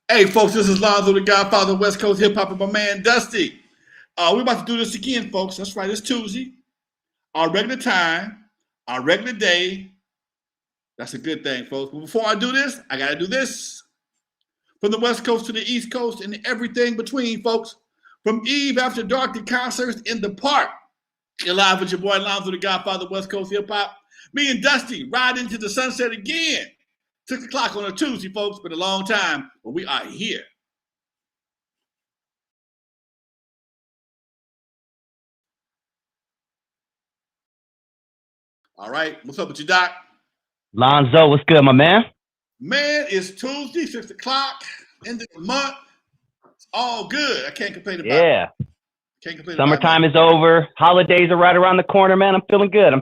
Hey, folks, this is Lonzo, the Godfather of West Coast Hip Hop, and my man Dusty. We're about to do this again, folks. That's right, it's Tuesday, our regular time, our regular day. That's a good thing, folks. But before I do this, I got to do this. From the West Coast to the East Coast and everything between, folks. From Eve After Dark to concerts in the park. You're live with your boy Lonzo, the Godfather of West Coast Hip Hop. Me and Dusty ride into the sunset again. 6 o'clock on a Tuesday, folks. Been a long time, but we are here. All right. What's up with you, Doc? Lonzo, what's good, my man? Man, it's Tuesday, 6 o'clock, end of the month. It's all good. I can't complain about it. Yeah. Can't complain Summertime about is over. Holidays are right around the corner, man. I'm feeling good.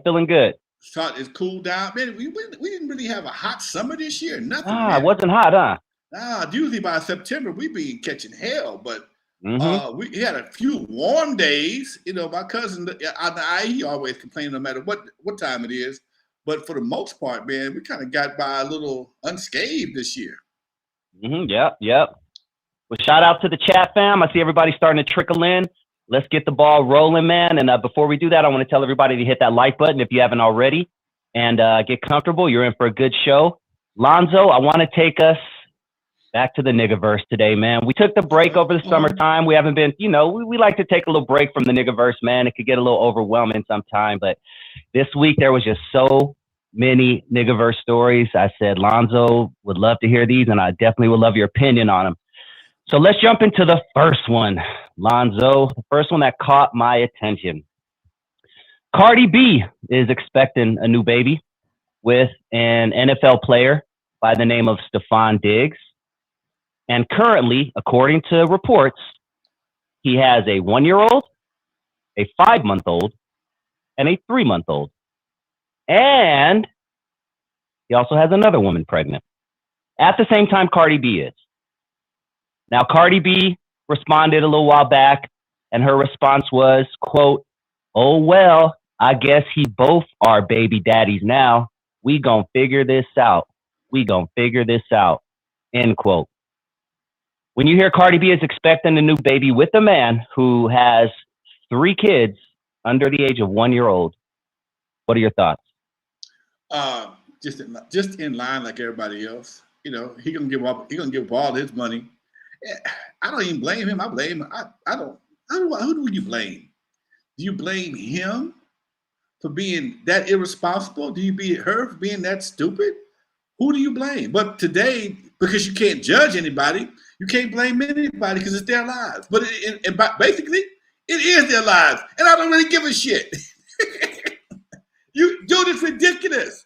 It's cooled down. Man, we didn't really have a hot summer this year. Nothing, man. It wasn't hot, huh? Usually by September, we be catching hell. But we had a few warm days. You know, my cousin on the IE always complains no matter what time it is. But for the most part, man, we kind of got by a little unscathed this year. Yep. Well, shout out to the chat fam. I see everybody starting to trickle in. Let's get the ball rolling, man. And before we do that, I want to tell everybody to hit that like button if you haven't already and get comfortable. You're in for a good show. Lonzo, I want to take us back to the niggaverse today, man. We took the break over the summertime. We haven't been, we like to take a little break from the niggaverse, man. It could get a little overwhelming sometime. But this week, there was just so many niggaverse stories. I said, Lonzo, would love to hear these, and I definitely would love your opinion on them. So let's jump into the first one, Lonzo. The first one that caught my attention. Cardi B is expecting a new baby with an NFL player by the name of Stephon Diggs. And currently, according to reports, he has a 1-year-old, a 5-month-old, and a 3-month-old. And he also has another woman pregnant at the same time Cardi B is. Now, Cardi B responded a little while back, and her response was, quote, "Oh, well, I guess he both are baby daddies now. We gonna figure this out. End quote. When you hear Cardi B is expecting a new baby with a man who has 3 kids under the age of 1-year-old, what are your thoughts? Just in line like everybody else. You know, he gonna give up all his money. I don't even blame him. I blame him. I don't. Who do you blame? Do you blame him for being that irresponsible? Do you blame her for being that stupid? Who do you blame? But today, because you can't judge anybody, you can't blame anybody because it's their lives. But basically, it is their lives, and I don't really give a shit. Dude, it's ridiculous.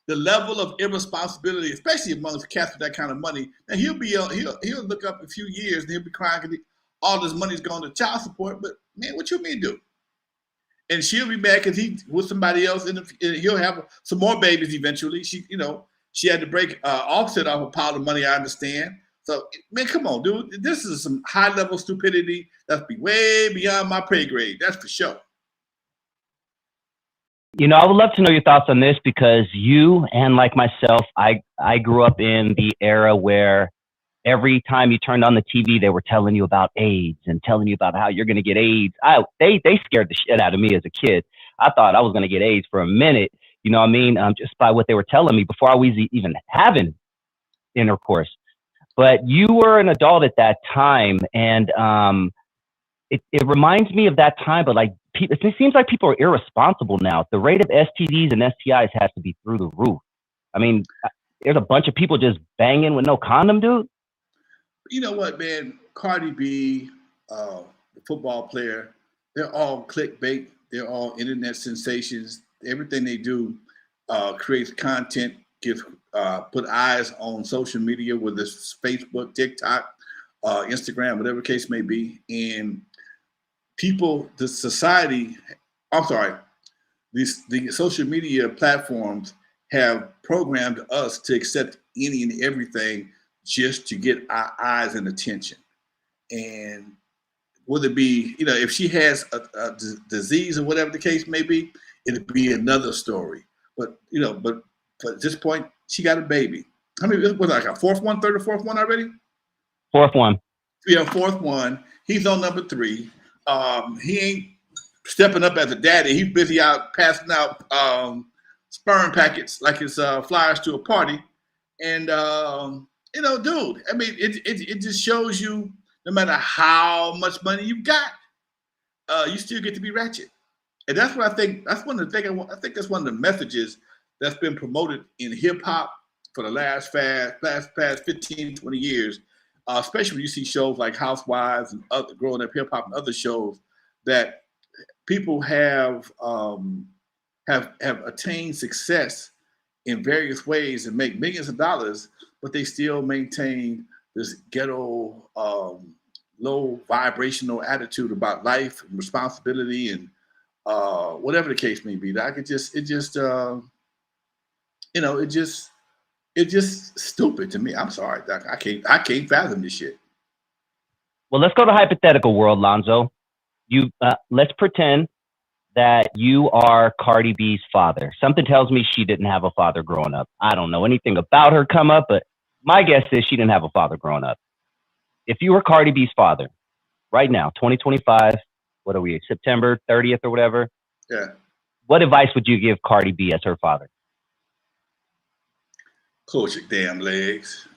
The level of irresponsibility, especially amongst cats with that kind of money, and he'll look up a few years and he'll be crying because all this money's going to child support. But man, what you mean do? And she'll be mad because he with somebody else, and he'll have some more babies eventually. She had to break Offset off a pile of money. I understand. So man, come on, dude. This is some high level stupidity that's way beyond my pay grade. That's for sure. I would love to know your thoughts on this because you and like myself, I grew up in the era where every time you turned on the TV, they were telling you about AIDS and telling you about how you're going to get AIDS. They scared the shit out of me as a kid. I thought I was going to get AIDS for a minute, you know what I mean? Just by what they were telling me before I was even having intercourse. But you were an adult at that time, and it reminds me of that time, but like, it seems like people are irresponsible now. The rate of STDs and STIs has to be through the roof. I mean, there's a bunch of people just banging with no condom, dude. You know what, man? Cardi B, the football player, they're all clickbait. They're all internet sensations. Everything they do creates content, put eyes on social media, whether it's Facebook, TikTok, Instagram, whatever the case may be. And the social media platforms have programmed us to accept any and everything just to get our eyes and attention. And whether it be, if she has a disease or whatever the case may be, it'd be another story. But at this point, she got a baby. I mean, it was like a third or fourth one already? Fourth one. Yeah, fourth one. He's on number 3. He ain't stepping up as a daddy. He's busy out passing out sperm packets like it's flyers to a party. And dude, I mean, it just shows you no matter how much money you got, you still get to be ratchet. And that's what I think. That's one of the things. I think that's one of the messages that's been promoted in hip hop for the last 15, 20 years. Especially when you see shows like Housewives and other growing up hip hop and other shows that people have attained success in various ways and make millions of dollars, but they still maintain this ghetto, low vibrational attitude about life and responsibility and whatever the case may be. That it's just stupid to me. I'm sorry, Doc. I can't fathom this shit. Well, let's go to hypothetical world, Lonzo. Let's pretend that you are Cardi B's father. Something tells me she didn't have a father growing up. I don't know anything about her come up, but my guess is she didn't have a father growing up. If you were Cardi B's father right now, 2025, what are we, September 30th or whatever? Yeah. What advice would you give Cardi B as her father? Close your damn legs.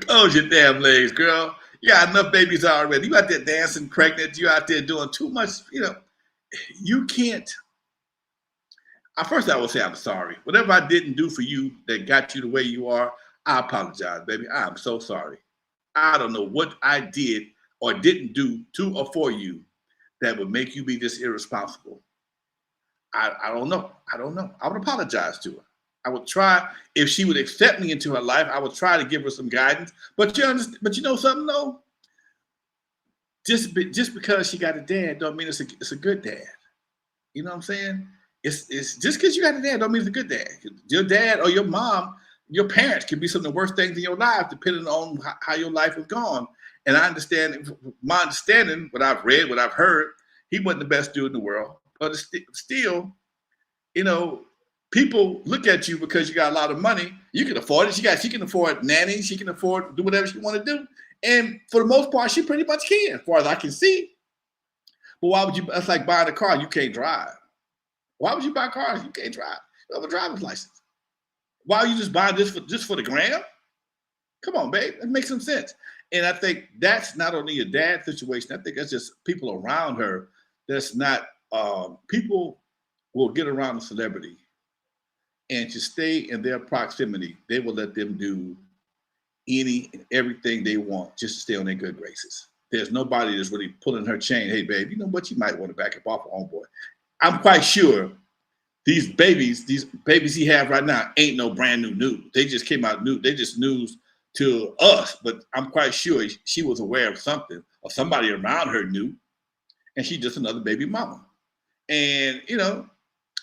Close your damn legs, girl. You got enough babies already. You out there dancing pregnant. You out there doing too much. You can't. First, I will say I'm sorry. Whatever I didn't do for you that got you the way you are, I apologize, baby. I'm so sorry. I don't know what I did or didn't do to or for you that would make you be this irresponsible. I don't know. I would apologize to her. I would try, if she would accept me into her life, I would try to give her some guidance. But you know something though? Just because she got a dad don't mean it's a good dad. You know what I'm saying? It's just because you got a dad don't mean it's a good dad. Your dad or your mom, your parents can be some of the worst things in your life depending on how your life has gone. And I understand, my understanding, what I've read, what I've heard, he wasn't the best dude in the world. But still, people look at you because you got a lot of money. You can afford it. She can afford nannies. She can afford to do whatever she want to do. And for the most part, she pretty much can, as far as I can see. But why would you? That's like buying a car you can't drive. Why would you buy cars you can't drive? You have a driver's license. Why are you just buying this for the gram? Come on, babe. It makes some sense. And I think that's not only a dad situation. I think that's just people around her. That's not people will get around a celebrity, and to stay in their proximity, they will let them do any and everything they want just to stay on their good graces. There's nobody that's really pulling her chain. Hey, babe, you know what? You might want to back up off her homeboy. I'm quite sure these babies he have right now ain't no brand new news. They just came out new. They just news to us, but I'm quite sure she was aware of something or somebody around her knew, and she's just another baby mama. And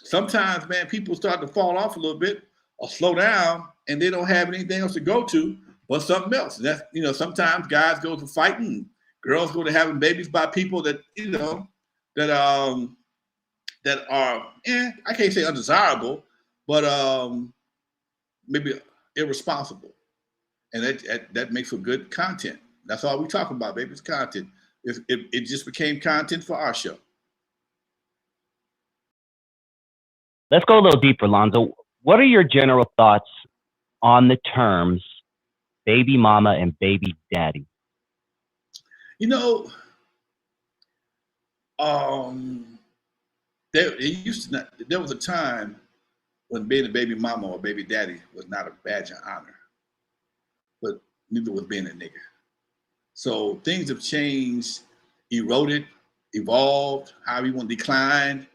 sometimes, man, people start to fall off a little bit or slow down, and they don't have anything else to go to but something else. That's sometimes guys go to fighting, girls go to having babies by people that that are I can't say undesirable, but maybe irresponsible, and that makes for good content. That's all we talk about, baby. It's content. It just became content for our show. Let's go a little deeper, Lonzo. What are your general thoughts on the terms baby mama and baby daddy? There was a time when being a baby mama or baby daddy was not a badge of honor, but neither was being a nigga. So things have changed, eroded, evolved, however you want to decline,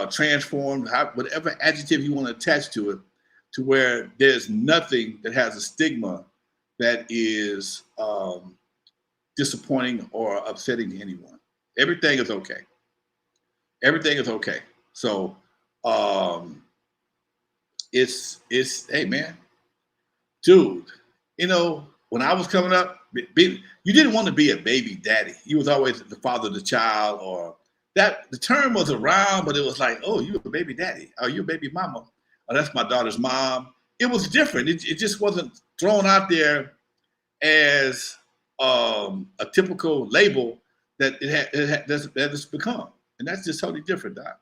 transformed, whatever adjective you want to attach to it, to where there's nothing that has a stigma that is disappointing or upsetting to anyone. Everything is okay. Everything is okay. So it's hey man, dude, when I was coming up, you didn't want to be a baby daddy. You was always the father of the child, or that the term was around, but it was like, oh, you a baby daddy, oh, you a baby mama, oh, that's my daughter's mom. It was different. It just wasn't thrown out there as a typical label that that it's become, and that's just totally different, Doc.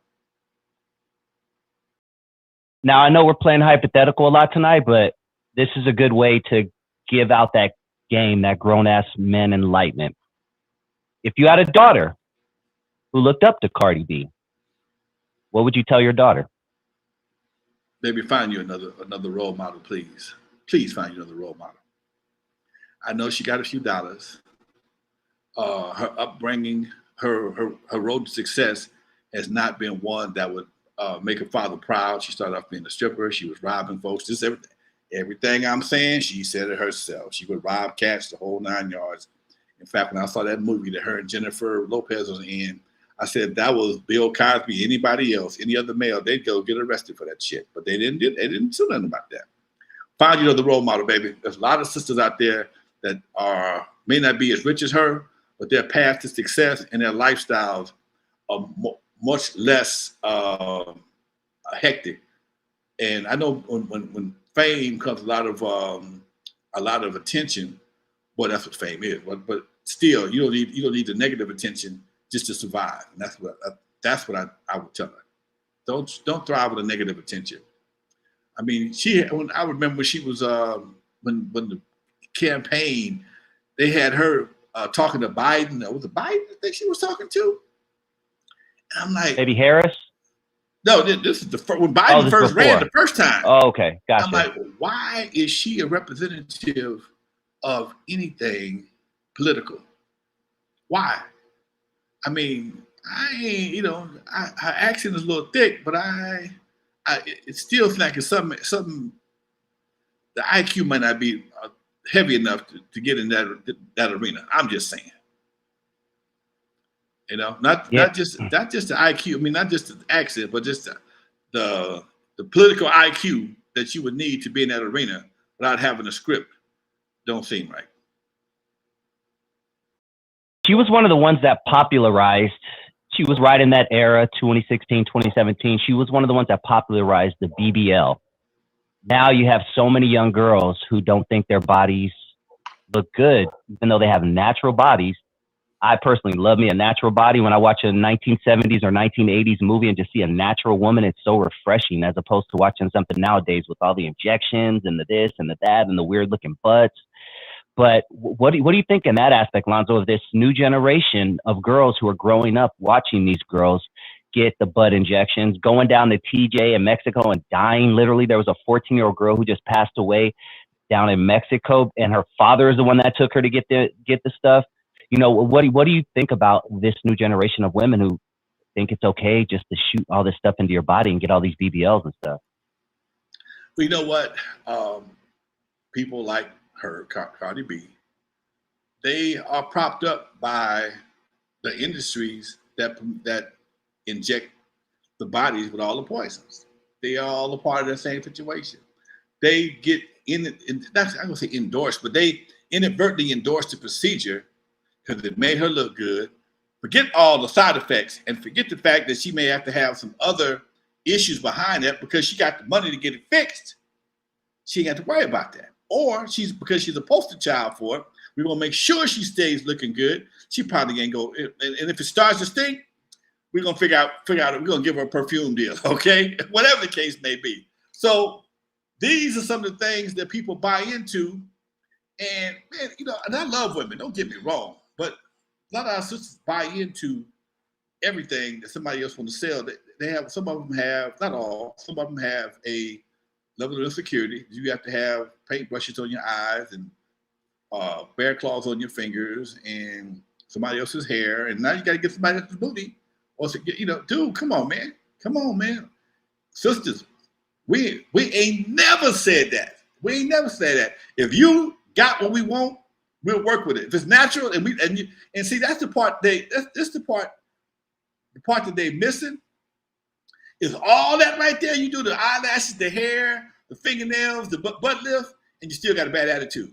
Now I know we're playing hypothetical a lot tonight, but this is a good way to give out that game, that grown ass men enlightenment. If you had a daughter who looked up to Cardi B, what would you tell your daughter? Baby, find you another role model, please. Please find you another role model. I know she got a few dollars. Her upbringing, her road to success has not been one that would make her father proud. She started off being a stripper. She was robbing folks. Just everything I'm saying, she said it herself. She would rob cats, the whole 9 yards. In fact, when I saw that movie that her and Jennifer Lopez was in, I said that was Bill Cosby. Anybody else, any other male, they'd go get arrested for that shit. But they didn't do nothing about that. Find you another role model, baby. There's a lot of sisters out there that may not be as rich as her, but their path to success and their lifestyles are much less hectic. And I know when fame comes a lot of attention. Well, that's what fame is. But still, you don't need the negative attention just to survive. And that's what I would tell her. Don't thrive with a negative attention. I mean, I remember when she was when the campaign, they had her talking to Biden. Was it Biden I think she was talking to? And I'm like, maybe Harris? No, this is when Biden first ran the first time. Oh, okay, gotcha. I'm like, why is she a representative of anything political? Why? I mean, I ain't, her accent is a little thick, but it still feels like it's something. The IQ might not be heavy enough to get in that arena. I'm just saying. Not just the IQ. I mean, not just the accent, but just the political IQ that you would need to be in that arena without having a script. Don't seem right. She was one of the ones that popularized. She was right in that era, 2016, 2017. She was one of the ones that popularized the BBL. Now you have so many young girls who don't think their bodies look good, even though they have natural bodies. I personally love me a natural body. When I watch a 1970s or 1980s movie and just see a natural woman, it's so refreshing as opposed to watching something nowadays with all the injections and the this and the that and the weird looking butts. But what do you think in that aspect, Lonzo, of this new generation of girls who are growing up watching these girls get the butt injections, going down to TJ in Mexico and dying? Literally, there was a 14-year-old girl who just passed away down in Mexico, and her father is the one that took her to get the stuff. What do you think about this new generation of women who think it's okay just to shoot all this stuff into your body and get all these BBLs and stuff? Well, you know what? People like her, Cardi B, they are propped up by the industries that inject the bodies with all the poisons. They are all a part of the same situation. They get I'm gonna say endorsed, but they inadvertently endorsed the procedure because it made her look good. Forget all the side effects and forget the fact that she may have to have some other issues behind that because she got the money to get it fixed. She ain't got to worry about that. Or because she's a poster child for it, we're gonna make sure she stays looking good. She probably ain't go. And if it starts to stink, we're gonna figure out. We're gonna give her a perfume deal, okay? Whatever the case may be. So these are some of the things that people buy into. And man, and I love women. Don't get me wrong, but a lot of our sisters buy into everything that somebody else wants to sell. They have, some of them have, not all, some of them have a level of insecurity. You have to have paintbrushes on your eyes and bear claws on your fingers and somebody else's hair. And now you got to get somebody else's booty. Or, dude, come on, man. Sisters, we ain't never said that. We ain't never said that. If you got what we want, we'll work with it. If it's natural, and see, that's the part the part that they missing is all that right there. You do the eyelashes, the hair, the fingernails, the butt lift, and you still got a bad attitude.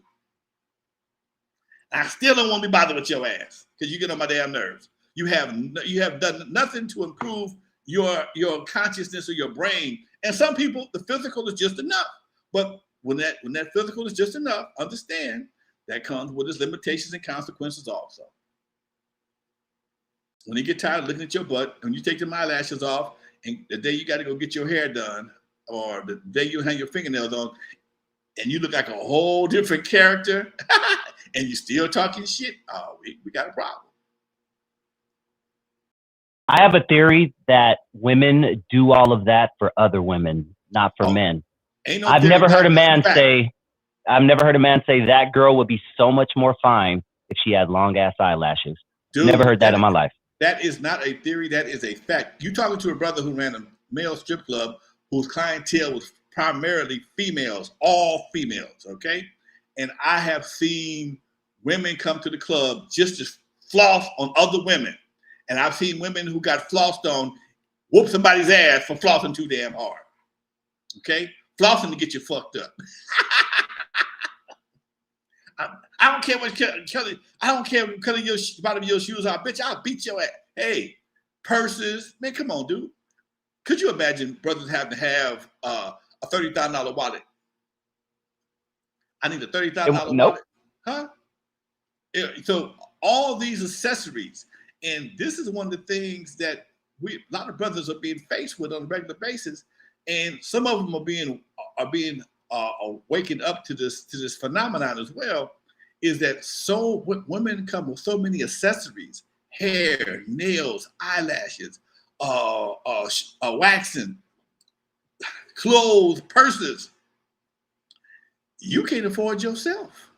I still don't want to be bothered with your ass because you get on my damn nerves. You have done nothing to improve your consciousness or your brain. And some people, the physical is just enough. But when that physical is just enough, understand that comes with its limitations and consequences also. When you get tired of looking at your butt, when you take them eyelashes off, and the day you got to go get your hair done, or the day you hang your fingernails on, and you look like a whole different character, and you still talking shit, oh, we got a problem. I have a theory that women do all of that for other women, not for men. Ain't no I've theory, never heard a not man fact. say, that girl would be so much more fine if she had long ass eyelashes. Dude, never heard that in my life. That is not a theory. That is a fact. You talking to a brother who ran a male strip club whose clientele was primarily females, all females, okay? And I have seen women come to the club just to floss on other women. And I've seen women who got flossed on whoop somebody's ass for flossing too damn hard. Okay? Flossing to get you fucked up. I don't care what Kelly. I don't care what color your bottom of your shoes are, bitch. I'll beat your ass. Hey, purses, man, come on, dude. Could you imagine brothers having to have a $30,000 wallet? I need a $30,000 Nope. wallet, huh? Yeah, so all these accessories, and this is one of the things that a lot of brothers are being faced with on a regular basis, and some of them are being waking up to this phenomenon as well, is that women come with so many accessories: hair, nails, eyelashes, waxing, clothes, purses. You can't afford yourself.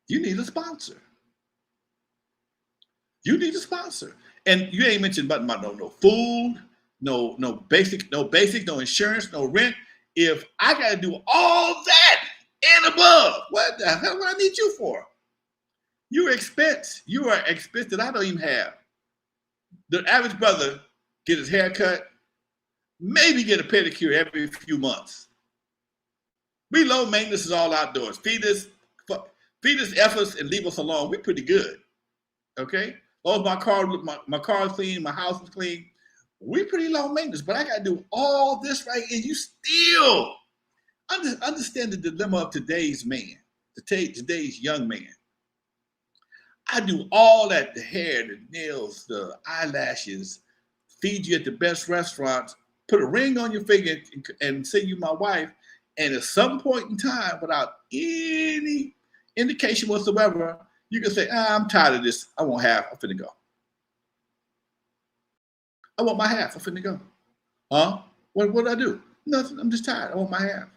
You need a sponsor. You need a sponsor. And you ain't mentioned about no food, no basic, no insurance, no rent. If I got to do all that and above, what the hell do I need you for? You're expense. You are expense that I don't even have. The average brother get his hair cut, maybe get a pedicure every few months. We low maintenance is all outdoors. Feed us efforts and leave us alone. We're pretty good. Okay? Oh, my car's clean, my house is clean. We're pretty low maintenance, but I gotta do all this right, and you still understand the dilemma of today's man, today's young man. I do all that: the hair, the nails, the eyelashes, feed you at the best restaurants, put a ring on your finger and say you my wife, and at some point in time, without any indication whatsoever, you can say, I'm tired of this. I want half. I'm finna go. I want my half. I'm finna go. Huh? What did I do? Nothing. I'm just tired. I want my half.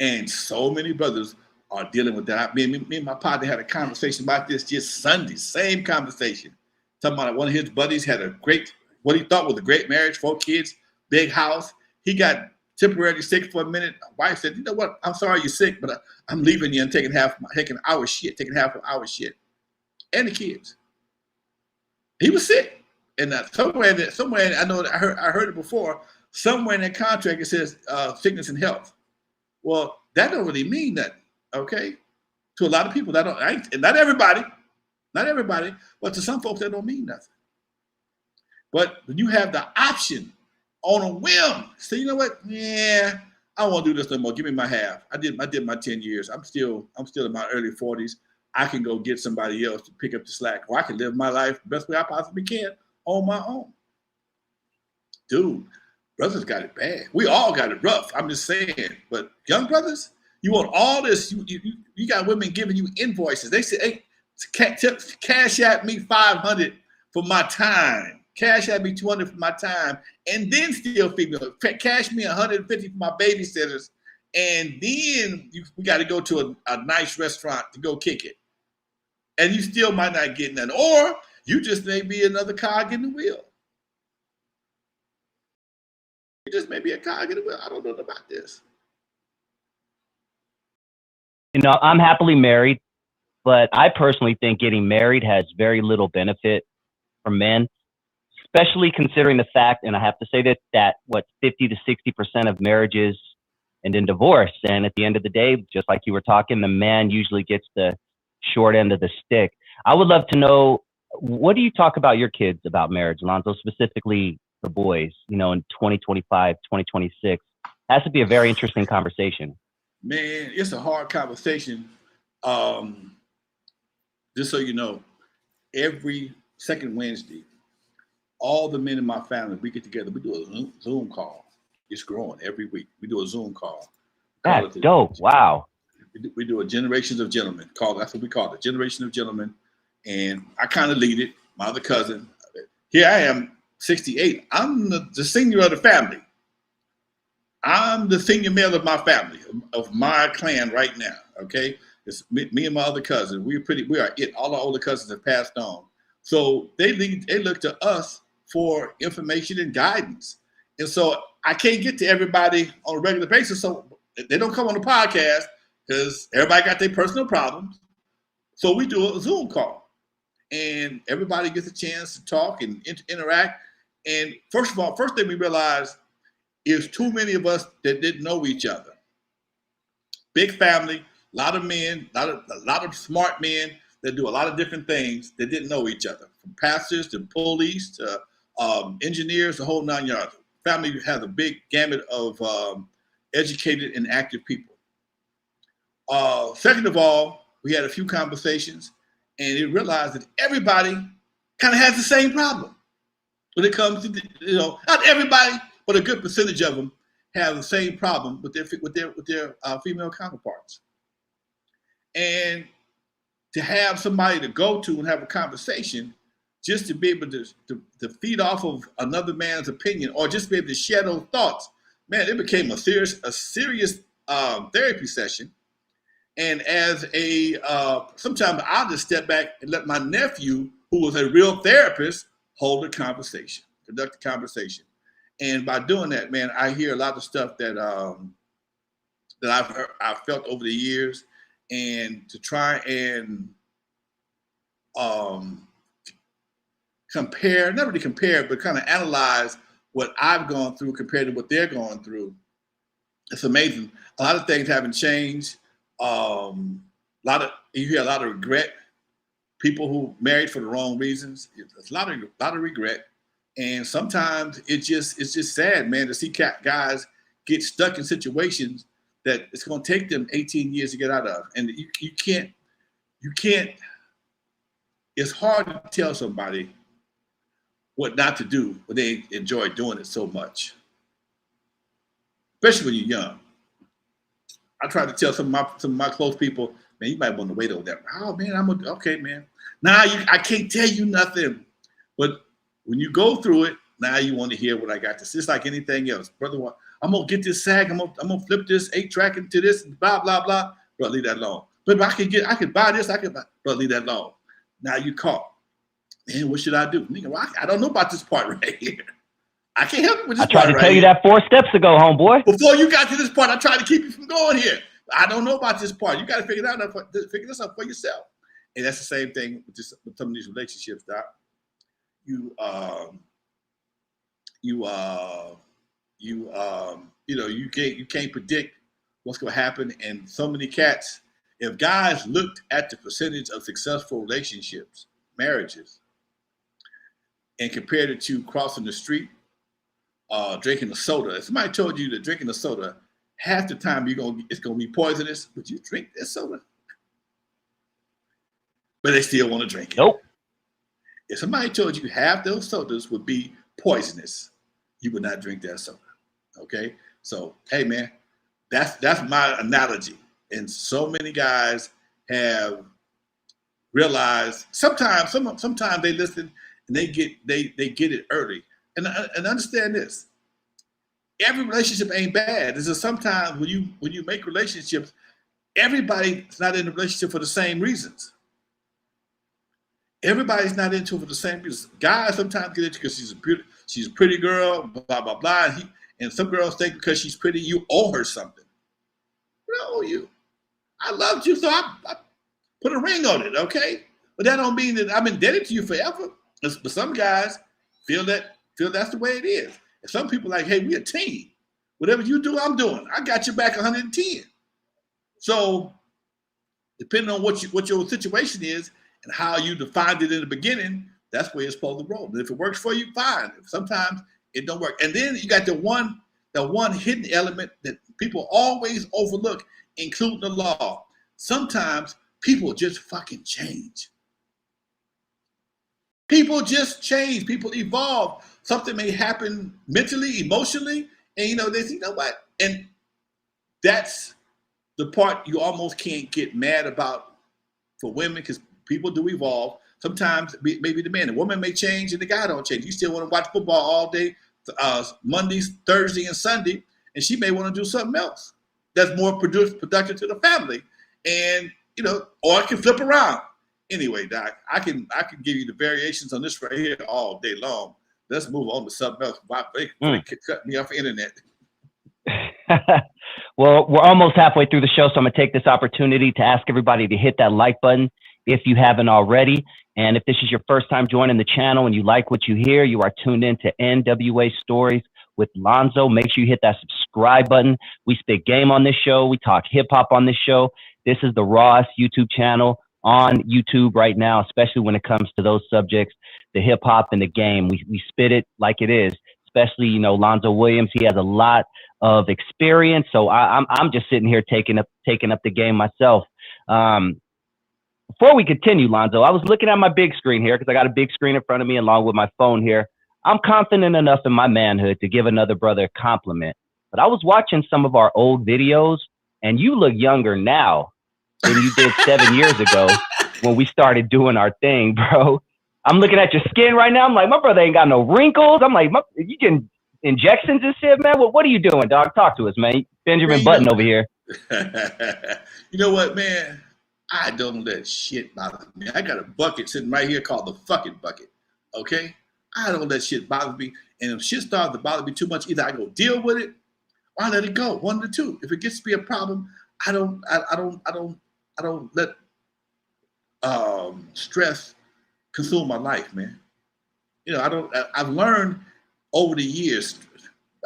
And so many brothers are dealing with that. Me and my partner had a conversation about this just Sunday. Same conversation. Talking about one of his buddies had what he thought was a great marriage, 4 kids, big house. He got temporarily sick for a minute. My wife said, "You know what? I'm sorry you're sick, but I'm leaving you and taking half our shit, and the kids." He was sick, and somewhere I know I heard it before. Somewhere in that contract it says sickness and health. Well, that don't really mean nothing, okay? To a lot of people, that don't. And not everybody, but to some folks that don't mean nothing. But when you have the option on a whim, say, you know what? Yeah, I don't want to do this no more. Give me my half. I did my 10 years. I'm still in my early 40s. I can go get somebody else to pick up the slack, or I can live my life the best way I possibly can on my own. Dude, brothers got it bad. We all got it rough. I'm just saying. But young brothers, you want all this. You got women giving you invoices. They say, hey, cash at me $500 for my time. Cash at me $200 for my time, and then still feed me. Cash me $150 for my babysitters, and then we got to go to a nice restaurant to go kick it. And you still might not get none, or you just may be another cog in the wheel. You just may be a cog in the wheel. I don't know about this. You know, I'm happily married, but I personally think getting married has very little benefit for men, especially considering the fact, and I have to say that 50 to 60% of marriages end in divorce. And at the end of the day, just like you were talking, the man usually gets the short end of the stick. I would love to know, what do you talk about your kids about marriage, Lonzo, specifically the boys, in 2025, 2026? Has to be a very interesting conversation. Man, it's a hard conversation. Just so you know, every second Wednesday, all the men in my family, we get together. We do a Zoom call. It's growing every week. We do a Zoom call. That's dope. Wow. We do a Generations of Gentlemen. That's what we call it, Generation of Gentlemen. And I kind of lead it. My other cousin. Here I am, 68. I'm the senior of the family. I'm the senior male of my family, of my clan right now. Okay, it's me and my other cousin. We are it. All our older cousins have passed on, so they look to us for information and guidance. And so I can't get to everybody on a regular basis, so they don't come on the podcast because everybody got their personal problems. So we do a Zoom call, and everybody gets a chance to talk and interact. And first thing we realized is too many of us that didn't know each other. Big family, a lot of men, a lot of smart men that do a lot of different things that didn't know each other, from pastors to police to engineers, the whole 9 yards. Family has a big gamut of educated and active people. Second of all, we had a few conversations, and we realized that everybody kind of has the same problem when it comes to, not everybody, but a good percentage of them have the same problem with their female counterparts. And to have somebody to go to and have a conversation, just to be able to feed off of another man's opinion, or just be able to share those thoughts, man, it became a serious therapy session. And as sometimes I'll just step back and let my nephew, who was a real therapist, hold the conversation, conduct the conversation. And by doing that, man, I hear a lot of stuff that I've felt over the years, and to try and compare, not really compare, but kind of analyze what I've gone through compared to what they're going through. It's amazing. A lot of things haven't changed. You hear a lot of regret. People who married for the wrong reasons. There's a lot of regret. And sometimes it's just sad, man, to see guys get stuck in situations that it's going to take them 18 years to get out of. And you can't, it's hard to tell somebody what not to do when they enjoy doing it so much, especially when you're young. I try to tell some of my close people, man, you might want to wait on that. Oh, man, okay, man. Now I can't tell you nothing. But when you go through it, now you want to hear what I got to say. It's like anything else. Brother, I'm going to get this sag. I'm gonna flip this 8-track into this, blah, blah, blah. Bro, leave that alone. But I could buy this. Bro, leave that alone. Now you caught. Man, what should I do? Nigga, well, I don't know about this part right here. I can't help you with this part. I tried to tell you that 4 steps ago, homeboy. Before you got to this part, I tried to keep you from going here. I don't know about this part. You got to figure this out for yourself. And that's the same thing with some of these relationships, Doc. You can't predict what's going to happen. And so many cats, if guys looked at the percentage of successful relationships, marriages, and compared it to crossing the street, drinking a soda. If somebody told you that drinking a soda, half the time it's gonna be poisonous, would you drink that soda? But they still want to drink it. Nope. If somebody told you half those sodas would be poisonous, you would not drink that soda. Okay? So, hey man, that's my analogy. And so many guys have realized sometimes they listen and they get it early. And understand this. Every relationship ain't bad. It's just sometimes when you make relationships, everybody's not in a relationship for the same reasons. Everybody's not into it for the same reasons. Guys sometimes get into it because she's a pretty girl, blah, blah, blah. And some girls think because she's pretty, you owe her something. I don't owe you. I loved you, so I put a ring on it, okay? But that don't mean that I'm indebted to you forever. But some guys feel that's the way it is. And some people are like, hey, we a team. Whatever you do, I'm doing. I got your back 110. So depending on what your situation is and how you defined it in the beginning, that's where it's supposed to roll. And if it works for you, fine. Sometimes it don't work. And then you got the one the one hidden element that people always overlook, including the law. Sometimes people just fucking change. People just change. People evolve. Something may happen mentally, emotionally, and they say, you know what? And that's the part you almost can't get mad about for women, because people do evolve. Sometimes maybe the man, the woman may change and the guy don't change. You still want to watch football all day, Mondays, Thursday, and Sunday, and she may want to do something else that's more productive to the family, and or it can flip around. Anyway, Doc, I can give you the variations on this right here all day long. Let's move on to something else. They cut me off the internet. Well, we're almost halfway through the show, so I'm going to take this opportunity to ask everybody to hit that like button if you haven't already. And if this is your first time joining the channel and you like what you hear, you are tuned in to N.W.A. Stories with Lonzo. Make sure you hit that subscribe button. We spit game on this show. We talk hip hop on this show. This is the rawest YouTube channel on YouTube right now, especially when it comes to those subjects, the hip hop and the game. We spit it like it is, especially, Lonzo Williams. He has a lot of experience. So I'm just sitting here taking up the game myself. Before we continue, Lonzo, I was looking at my big screen here because I got a big screen in front of me along with my phone here. I'm confident enough in my manhood to give another brother a compliment. But I was watching some of our old videos, and you look younger now than you did 7 years ago when we started doing our thing, bro. I'm looking at your skin right now. I'm like, my brother ain't got no wrinkles. I'm like, you getting injections and shit, man? What are you doing, dog? Talk to us, man. Benjamin Button over here. You know what, man? I don't let shit bother me. I got a bucket sitting right here called the fucking bucket. Okay? I don't let shit bother me. And if shit starts to bother me too much, either I go deal with it or I let it go. One of the two. If it gets to be a problem, I don't let stress consume my life, man. I've learned over the years.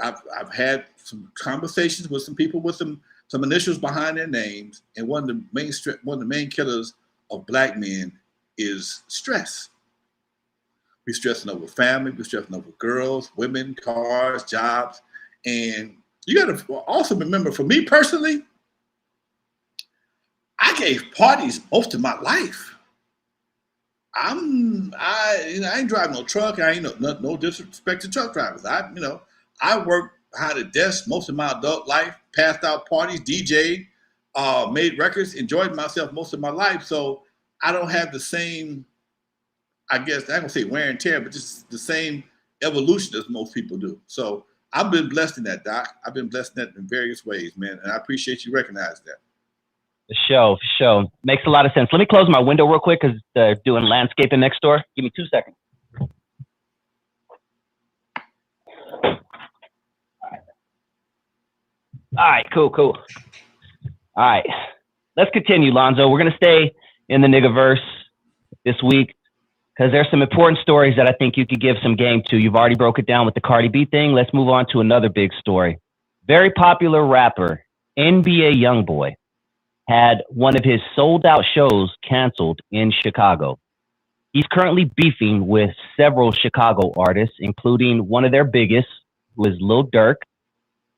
I've had some conversations with some people with some initials behind their names, and one of the main killers of black men is stress. We're stressing over family, we're stressing over girls, women, cars, jobs, and you got to also remember, for me personally, I gave parties most of my life. I ain't driving no truck. I ain't no disrespect to truck drivers. I worked behind a desk most of my adult life, passed out parties, DJed, made records, enjoyed myself most of my life. So I don't have the same, I guess, I don't say wear and tear, but just the same evolution as most people do. So I've been blessed in that, Doc. I've been blessed in that in various ways, man. And I appreciate you recognizing that. For sure. Makes a lot of sense. Let me close my window real quick because they're doing landscaping next door. Give me 2 seconds. All right, cool. All right, let's continue, Lonzo. We're going to stay in the niggaverse this week because there's some important stories that I think you could give some game to. You've already broke it down with the Cardi B thing. Let's move on to another big story. Very popular rapper, N.W.A. YoungBoy, had one of his sold-out shows canceled in Chicago. He's currently beefing with several Chicago artists, including one of their biggest, who is Lil Durk.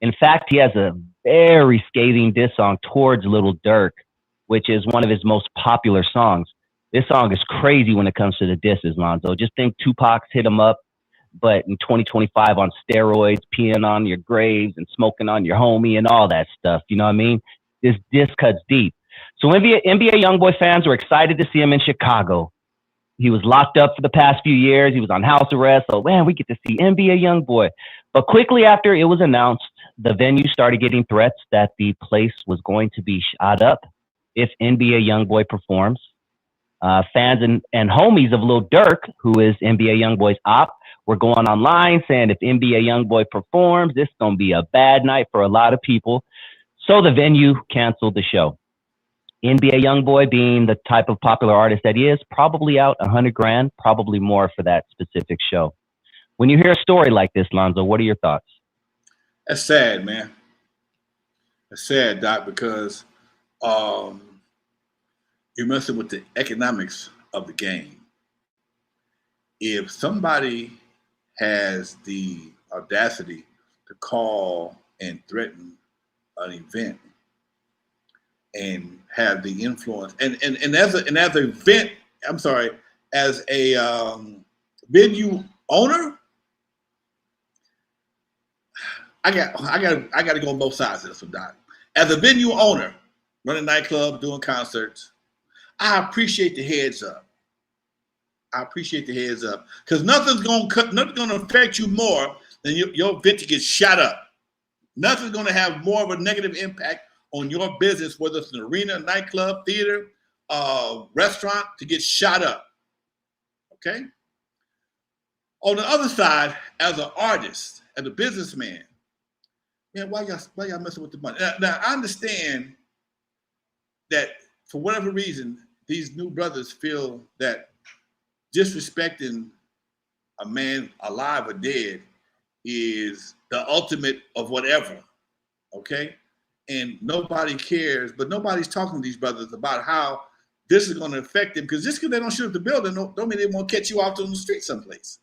In fact, he has a very scathing diss song towards Lil Durk, which is one of his most popular songs. This song is crazy when it comes to the disses, Lonzo. Just think Tupac's hit him up, but in 2025 on steroids, peeing on your graves and smoking on your homie and all that stuff. You know what I mean? This diss cuts deep. So N.W.A. YoungBoy fans were excited to see him in Chicago. He was locked up for the past few years. He was on house arrest. So, man, we get to see N.W.A. YoungBoy. But quickly after it was announced, the venue started getting threats that the place was going to be shot up if N.W.A. YoungBoy performs. Fans and homies of Lil Durk, who is N.W.A. YoungBoy's op, were going online saying if N.W.A. YoungBoy performs, this is going to be a bad night for a lot of people. So the venue canceled the show. N.W.A. YoungBoy, being the type of popular artist that he is, probably out $100,000, probably more for that specific show. When you hear a story like this, Lonzo, what are your thoughts? That's sad, man. That's sad, Doc, because you're messing with the economics of the game. If somebody has the audacity to call and threaten an event and have the influence and as an event, I'm sorry, as a venue owner, I got to go on both sides of this one, Doc. As a venue owner, running nightclubs, doing concerts, I appreciate the heads up. Because nothing's gonna affect you more than your event to get shot up. Nothing's gonna have more of a negative impact on your business, whether it's an arena, nightclub, theater, restaurant, to get shot up. Okay. On the other side, as an artist, as a businessman, man, why y'all messing with the money? Now I understand that for whatever reason, these new brothers feel that disrespecting a man alive or dead is the ultimate of whatever, okay? And nobody cares, but nobody's talking to these brothers about how this is going to affect them, because just because they don't shoot up the building don't mean they won't catch you out on the street someplace.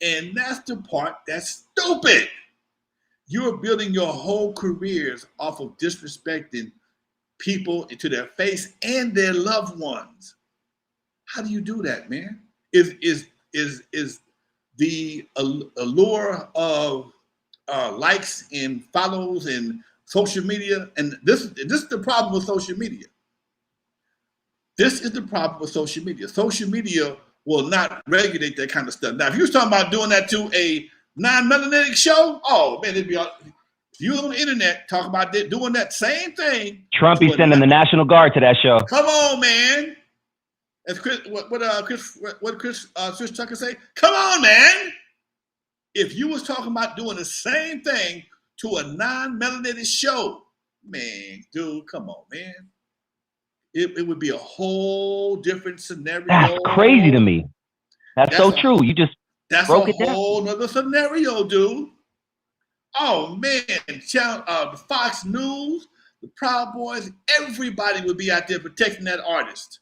And that's the part that's stupid. You're building your whole careers off of disrespecting people to their face and their loved ones. How do you do that, man? Is the allure of likes and follows and social media, and this is the problem with social media. This is the problem with social media. Social media will not regulate that kind of stuff. Now, if you was talking about doing that to a non-melanated show, oh man, it'd be all, if you on the internet talking about doing that same thing. Trump be sending the National Guard to that show. Come on, man. As Chris Tucker say? Come on, man. If you was talking about doing the same thing to a non-melanated show, man, dude, come on, man. It would be a whole different scenario. That's crazy to me. That's so true. You just broke it down. That's a whole nother scenario, dude. Oh man, the Fox News, the Proud Boys, everybody would be out there protecting that artist.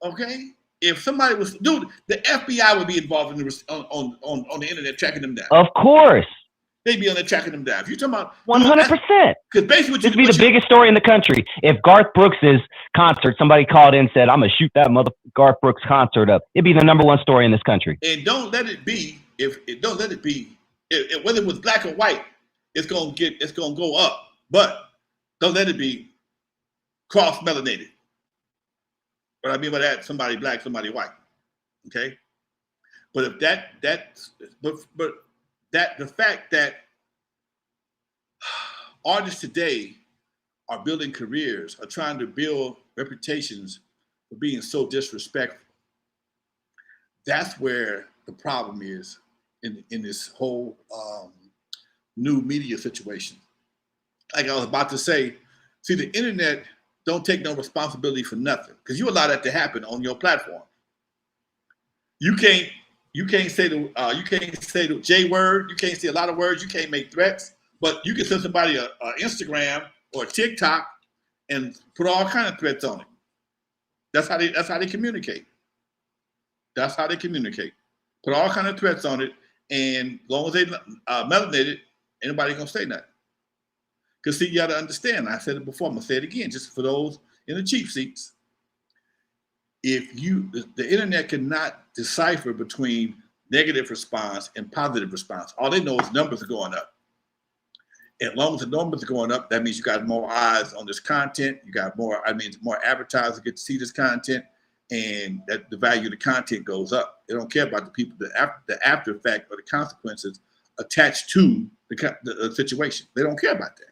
Okay, if somebody was, dude, the FBI would be involved in on the internet tracking them down. Of course, they'd be on there tracking them down. If you're talking about 100%, because basically this would be the biggest story in the country. If Garth Brooks's concert, somebody called in and said, "I'm gonna shoot that Garth Brooks concert up," it'd be the #1 story in this country. And don't let it be. If whether it was black or white, it's gonna go up. But don't let it be cross melanated. What I mean by that, somebody black, somebody white. Okay. But if the fact that artists today are building careers, are trying to build reputations for being so disrespectful, that's where the problem is in this whole new media situation. Like I was about to say, see, the internet don't take no responsibility for nothing, because you allow that to happen on your platform. You can't say the J word. You can't say a lot of words. You can't make threats, but you can send somebody a Instagram or a TikTok and put all kind of threats on it. That's how they communicate. That's how they communicate. Put all kind of threats on it, and as long as they melanated, anybody gonna say nothing. Because see, you got to understand, I said it before, I'm going to say it again, just for those in the cheap seats. If the internet cannot decipher between negative response and positive response. All they know is numbers are going up. As long as the numbers are going up, that means you got more eyes on this content. You got more advertisers get to see this content, and that the value of the content goes up. They don't care about the people, the after effect or the consequences attached to the situation. They don't care about that.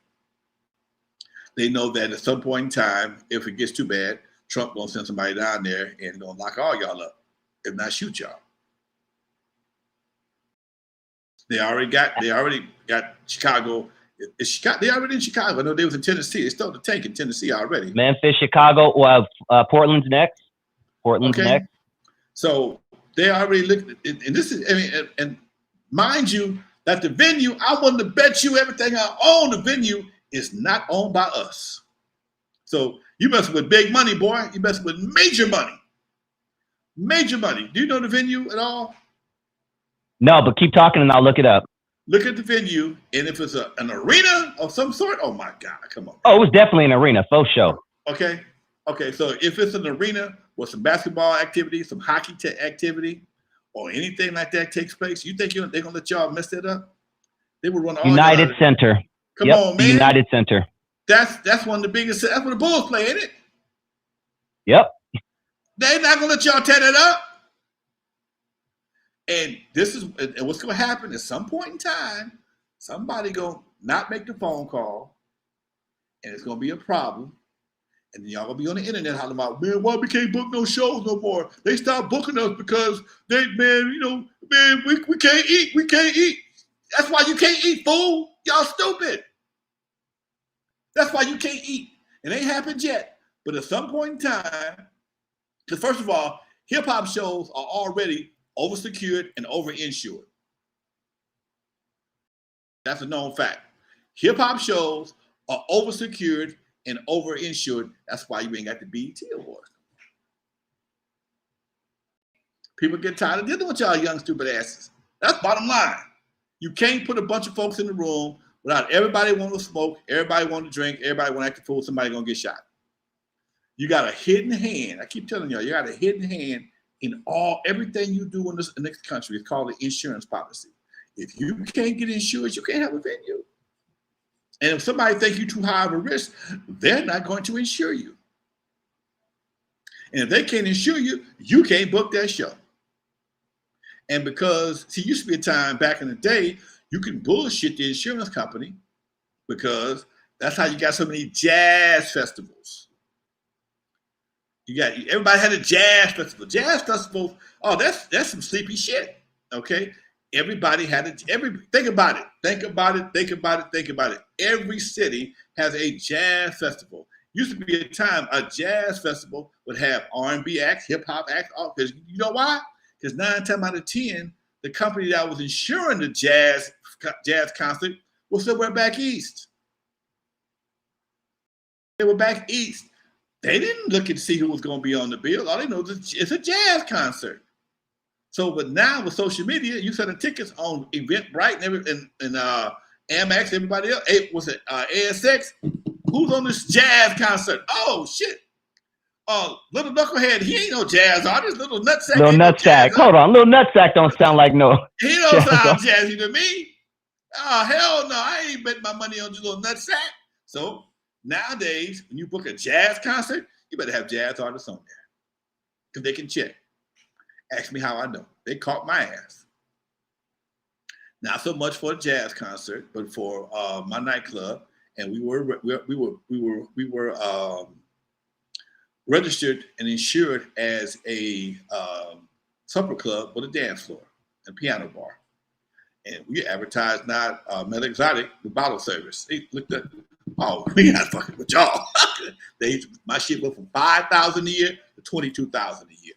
They know that at some point in time, if it gets too bad, Trump gonna send somebody down there and gonna lock all y'all up, if not shoot y'all. They already got Chicago. They already in Chicago. I know they was in Tennessee. They stole the tank in Tennessee already. Memphis, Chicago, Portland's next. Portland's next. So they already looked, and this is, and mind you, that the venue, I want to bet you everything I own, the venue is not owned by us. So you messing with big money, boy. You messing with major money. Major money. Do you know the venue at all? No, but keep talking and I'll look it up. Look at the venue, and if it's an arena of some sort, oh my God, come on. Oh, it was definitely an arena, faux show. Okay, okay. So if it's an arena with some basketball activity, some hockey activity, or anything like that takes place, you think they're gonna let y'all mess that up? They would run all United y'all. Center. Come Yep, on, the man. United Center. That's one of the biggest. That's where the Bulls play, ain't it? Yep. They're not gonna let y'all tear that up. And this is and what's gonna happen at some point in time. Somebody gonna not make the phone call, and it's gonna be a problem. And then y'all gonna be on the internet hollering about, man, why we can't book no shows no more? They stopped booking us because man, we can't eat. We can't eat. That's why you can't eat, fool. Y'all stupid. That's why you can't eat. It ain't happened yet. But at some point in time, because first of all, hip hop shows are already oversecured and overinsured. That's a known fact. Hip hop shows are oversecured and overinsured. That's why you ain't got the BET Awards. People get tired of dealing with y'all young stupid asses. That's bottom line. You can't put a bunch of folks in the room without everybody wanting to smoke, everybody wanting to drink, everybody want to act a fool, somebody gonna get shot. You got a hidden hand. I keep telling y'all, you got a hidden hand in everything you do in this country. It's called the insurance policy. If you can't get insured, you can't have a venue. And if somebody thinks you're too high of a risk, they're not going to insure you. And if they can't insure you, you can't book that show. And because, see, used to be a time back in the day, you can bullshit the insurance company because that's how you got so many jazz festivals. Everybody had a jazz festival. Jazz festivals, oh, that's some sleepy shit. Okay. Everybody had think about it. Every city has a jazz festival. Used to be a time a jazz festival would have R&B acts, hip hop acts, because you know why? Because 9 times out of 10, the company that was insuring the jazz concert was somewhere back east. They were back east. They didn't look and see who was going to be on the bill. All they know is it's a jazz concert. So, but now with social media, you selling tickets on Eventbrite and Amex, everybody else. Was it ASX? Who's on this jazz concert? Oh shit! Little Knucklehead, he ain't no jazz artist. Little Nutsack. Little Nutsack. Hold on, Little Nutsack don't sound like no. He don't sound jazzy to me. Oh hell no! I ain't bet my money on you, Little Nutsack. So nowadays, when you book a jazz concert, you better have jazz artists on there because they can check. Ask me how I know. They caught my ass. Not so much for a jazz concert, but for my nightclub, and we were registered and insured as a supper club with a dance floor and piano bar, and we advertised not Mel Exotic, the bottle service. They looked at, oh, we not fucking with y'all. My shit went from 5,000 a year to 22,000 a year.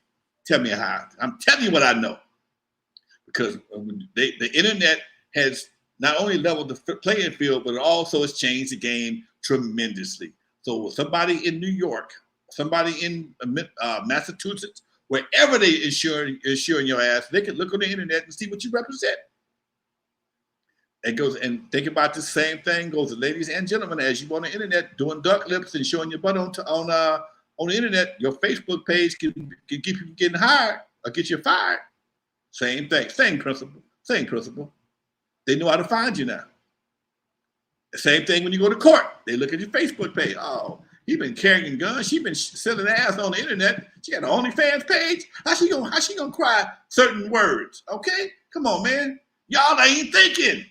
Tell me how. I'm telling you what I know. Because the internet has not only leveled the playing field, but it also has changed the game tremendously. So somebody in New York, somebody in Massachusetts, wherever they insuring your ass, they can look on the internet and see what you represent. It goes, and think about the same thing goes to ladies and gentlemen, as you on the internet doing duck lips and showing your butt on the internet, your Facebook page can keep you getting hired or get you fired. Same thing, same principle. They know how to find you now. The same thing when you go to court. They look at your Facebook page. Oh, he been carrying guns. She been selling ass on the internet. She got an OnlyFans page. How she gonna cry certain words? Okay, come on, man. Y'all ain't thinking.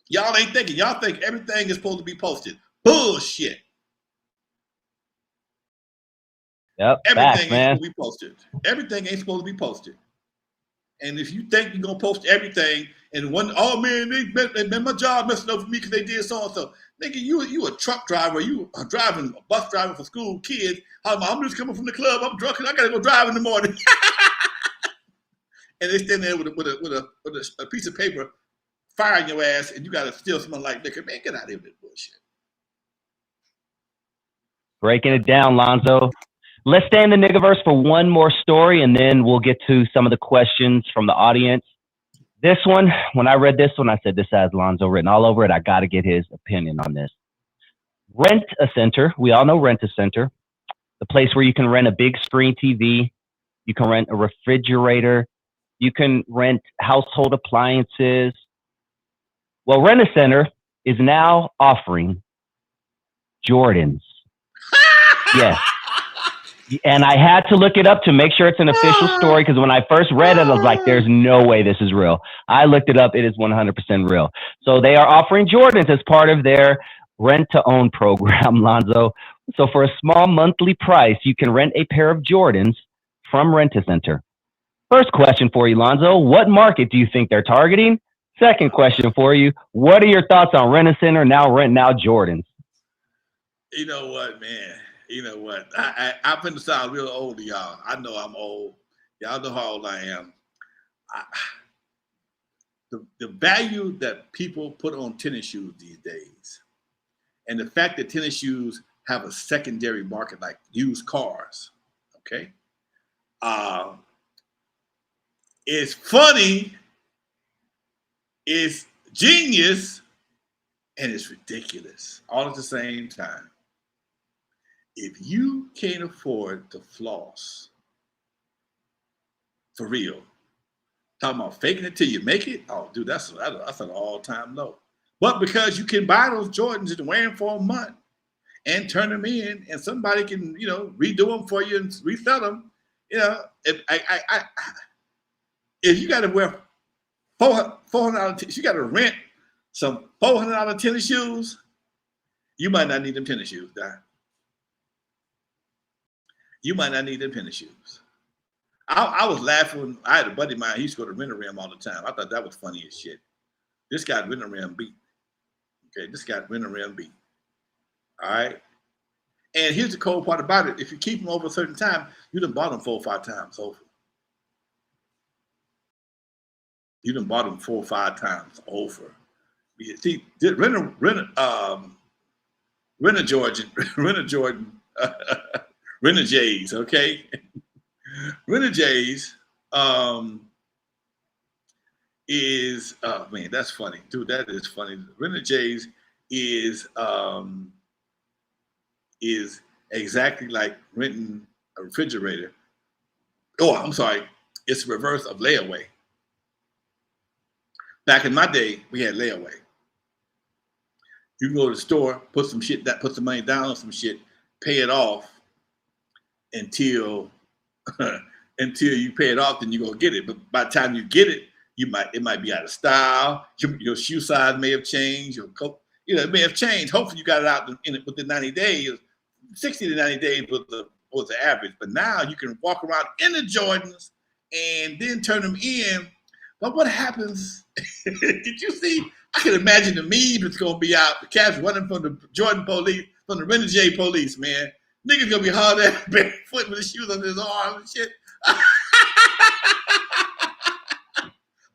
Y'all think everything is supposed to be posted. Bullshit. Yep. Everything ain't supposed to be posted. Everything ain't supposed to be posted. And if you think you're gonna post everything, and they my job messing up for me because they did so and so, nigga, you a truck driver, you a bus driver for school kids. I'm just coming from the club, I'm drunk, and I gotta go drive in the morning. And they stand there with a piece of paper, firing your ass, and you gotta still smell like liquor. Man, get out of here with this bullshit. Breaking it down, Lonzo. Let's stay in the niggaverse for one more story, and then we'll get to some of the questions from the audience. This one, when I read this one, I said, this has Lonzo written all over it. I got to get his opinion on this. Rent a Center. We all know Rent a Center, the place where you can rent a big screen TV. You can rent a refrigerator. You can rent household appliances. Well, Rent a Center is now offering Jordans. Yes. And I had to look it up to make sure it's an official story, because when I first read it, I was like, there's no way this is real. I looked it up. It is 100% real. So they are offering Jordans as part of their rent-to-own program, Lonzo. So for a small monthly price, you can rent a pair of Jordans from Rent-A-Center. First question for you, Lonzo. What market do you think they're targeting? Second question for you. What are your thoughts on Rent-A-Center now renting out Jordans? You know what, man? You know what? I'm finna sound real old to y'all. I know I'm old. Y'all know how old I am. The value that people put on tennis shoes these days, and the fact that tennis shoes have a secondary market like used cars, okay? It's funny, it's genius, and it's ridiculous all at the same time. If you can't afford to floss, for real, talking about faking it till you make it, oh, dude, that's an all-time low. But because you can buy those Jordans and wear them for a month and turn them in, and somebody can, redo them for you and resell them, if you got to wear $400, you got to rent some $400 tennis shoes, you might not need them tennis shoes, Doc. You might not need them tennis shoes. I was laughing when I had a buddy of mine. He used to go to Rent-A-Rim all the time. I thought that was funny as shit. This got Rent-A-Rim beat. Okay, this got Rent-A-Rim beat. All right. And here's the cold part about it. If you keep them over a certain time, you done bought them 4 or 5 times over. You done bought them 4 or 5 times over. You see, Renegades, okay? Renegades is, oh man, that's funny. Dude, that is funny. Renegades is exactly like renting a refrigerator. Oh, I'm sorry. It's the reverse of layaway. Back in my day, we had layaway. You can go to the store, put some money down on some shit, pay it off until you pay it off, then you're gonna get it. But by the time you get it, it might be out of style. Your shoe size may have changed. It may have changed. Hopefully, you got it out within 90 days. 60 to 90 days was the average. But now you can walk around in the Jordans and then turn them in. But what happens? Did you see? I can imagine the meme that's gonna be out. The cats running from the Jordan police, from the Renegade police, man. Niggas gonna be hard at barefoot with his shoes on his arms and shit.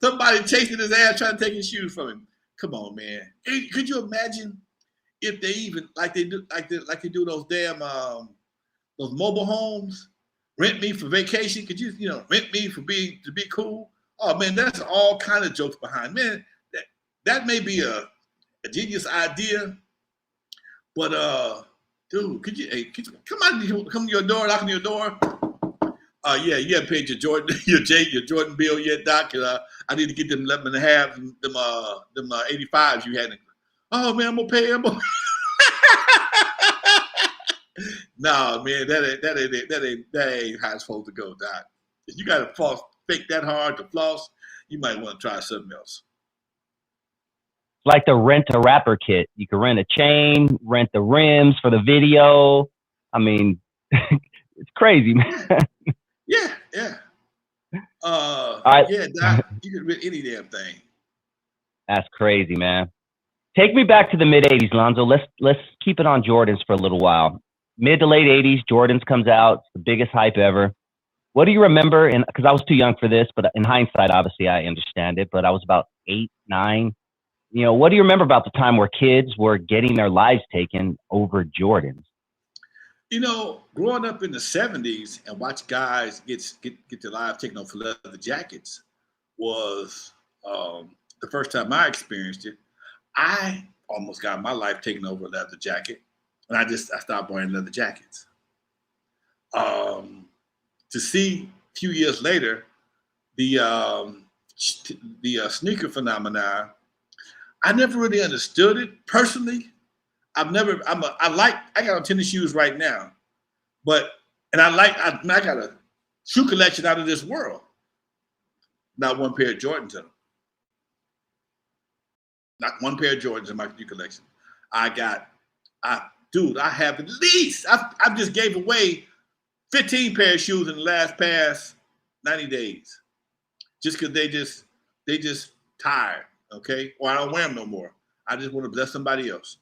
Somebody chasing his ass trying to take his shoes from him. Come on, man. Hey, could you imagine if they even like they do those damn those mobile homes? Rent me for vacation. Could you rent me to be cool? Oh man, that's all kind of jokes behind. Man, that may be a genius idea, but dude, could you come to your door, knock on your door? Yeah, you haven't paid your Jordan bill yet, Doc. I need to get them 11.5, them 85s you had. Oh man, I'm gonna pay them. Nah, man, that ain't how it's supposed to go, Doc. If you gotta fake that hard to floss, you might want to try something else. Like the rent a rapper kit. You can rent a chain, rent the rims for the video. I mean, it's crazy, man. Yeah. Yeah, Doc, you can rent any damn thing. That's crazy, man. Take me back to the mid '80s, Lonzo. Let's keep it on Jordans for a little while. Mid to late '80s, Jordans comes out. It's the biggest hype ever. What do you remember? Because I was too young for this, but in hindsight, obviously, I understand it. But I was about 8, 9. What do you remember about the time where kids were getting their lives taken over Jordans? Growing up in the 70s and watch guys get their lives taken off for leather jackets was the first time I experienced it, I almost got my life taken over a leather jacket, and I stopped wearing leather jackets. To see a few years later the sneaker phenomenon, I never really understood it personally. I got on tennis shoes right now, but I got a shoe collection out of this world. Not one pair of Jordans in them. Not one pair of Jordans in my shoe collection. I have at least, I just gave away 15 pair of shoes in the past 90 days. Just because they just tired, okay? Or I don't wear them no more. I just want to bless somebody else.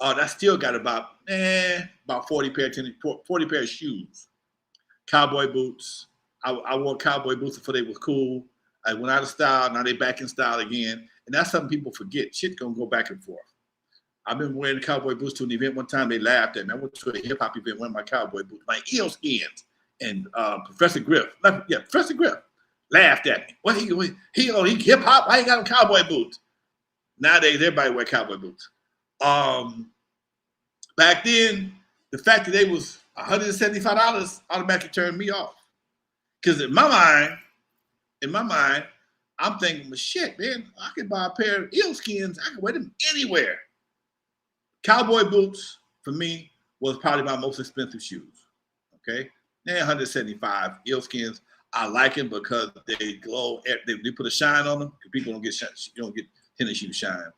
I still got about 40 pair of shoes. Cowboy boots. I wore cowboy boots before they were cool. I went out of style. Now they back in style again. And that's something people forget. Shit gonna go back and forth. I've been wearing cowboy boots to an event one time. They laughed at me. I went to a hip hop event wearing my cowboy boots, my eel skins, and Professor Griff laughed at me. What he hip hop? I ain't got cowboy boots. Nowadays, everybody wear cowboy boots. Back then, the fact that they was $175 automatically turned me off. Because in my mind, I'm thinking, well, shit, man, I could buy a pair of eel skins. I can wear them anywhere. Cowboy boots, for me, was probably my most expensive shoes. Okay? They're $175. Eel skins, I like them because they glow. They put a shine on them. People don't get tennis shoe shine.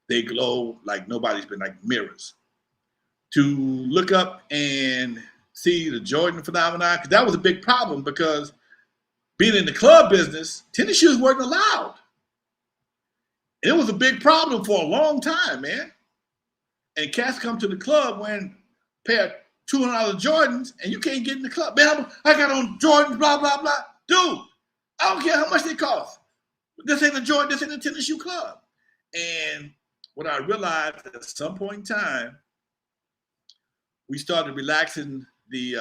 They glow like nobody's been, like mirrors. To look up and see the Jordan phenomenon, because that was a big problem, because being in the club business, tennis shoes weren't allowed. And it was a big problem for a long time, man. And cats come to the club wearing a pair of $200 Jordans, and you can't get in the club. Man, I got on Jordans, blah, blah, blah. Dude, I don't care how much they cost. This ain't a Jordan, this ain't a tennis shoe club. And what I realized at some point in time, we started relaxing the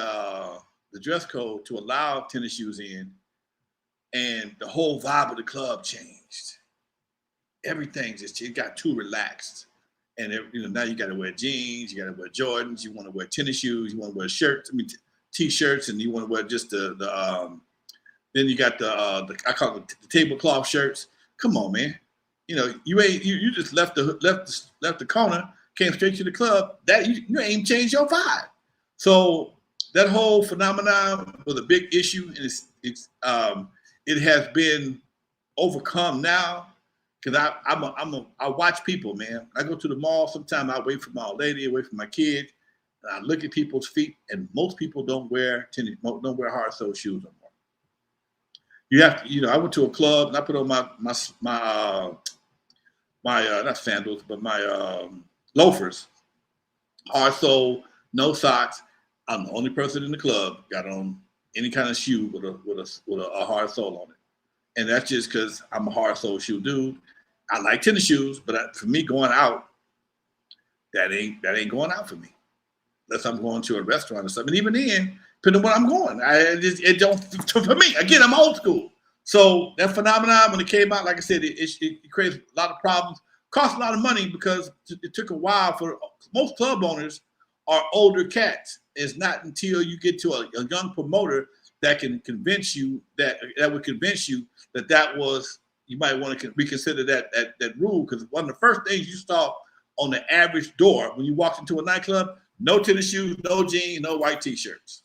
dress code to allow tennis shoes in, and the whole vibe of the club changed. Everything it got too relaxed. And now you got to wear jeans, you got to wear Jordans, you want to wear tennis shoes, you want to wear shirts, t-shirts, and you want to wear just then you got I call it the tablecloth shirts. Come on, man. You just left the corner, came straight to the club. That you ain't changed your vibe. So that whole phenomenon was a big issue, and it has been overcome now. Because I watch people, man. I go to the mall. Sometimes I wait for my old lady, wait for my kid, and I look at people's feet, and most people don't wear hard sole shoes no more. You have to, I went to a club and I put on my not sandals, but my loafers, hard sole, no socks. I'm the only person in the club got on any kind of shoe with a hard sole on it. And that's just because I'm a hard sole shoe dude. I like tennis shoes, but for me going out, that ain't going out for me. Unless I'm going to a restaurant or something. And even then, depending on where I'm going, it don't for me. Again, I'm old school. So that phenomenon, when it came out, like I said, it creates a lot of problems. Costs a lot of money because it took a while for most club owners are older cats. It's not until you get to a young promoter that can convince you that would convince you that was, you might want to reconsider that rule, because one of the first things you saw on the average door when you walked into a nightclub, no tennis shoes, no jeans, no white t-shirts.